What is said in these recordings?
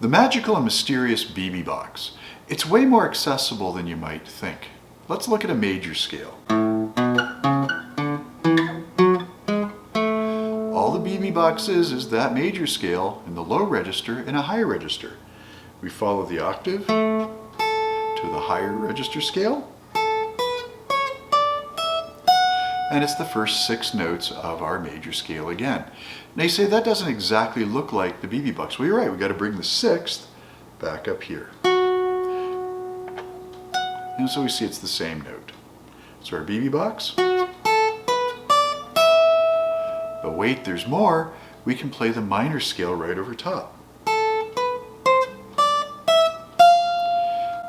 The magical and mysterious BB box. It's way more accessible than you might think. Let's look at a major scale. All the BB box is that major scale in the low register and a higher register. We follow the octave to the higher register scale, and it's the first 6 notes of our major scale again. Now you say that doesn't exactly look like the BB box. Well, you're right, we've got to bring the 6th back up here. And so we see it's the same note. So our BB box. But wait, there's more. We can play the minor scale right over top.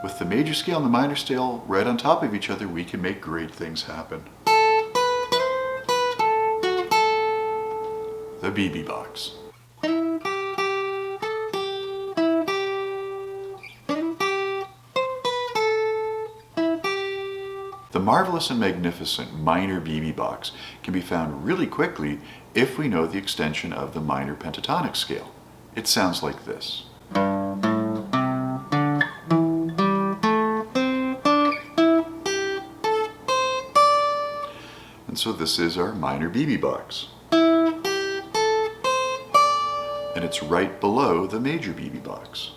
With the major scale and the minor scale right on top of each other, we can make great things happen. The BB box. The marvelous and magnificent minor BB box can be found really quickly if we know the extension of the minor pentatonic scale. It sounds like this. And so this is our minor BB box. And it's right below the major BB box.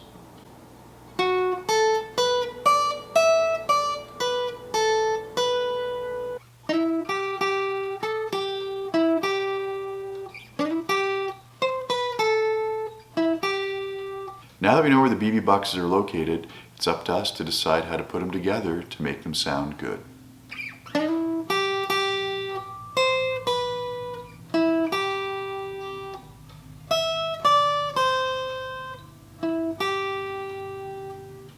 Now that we know where the BB boxes are located, it's up to us to decide how to put them together to make them sound good.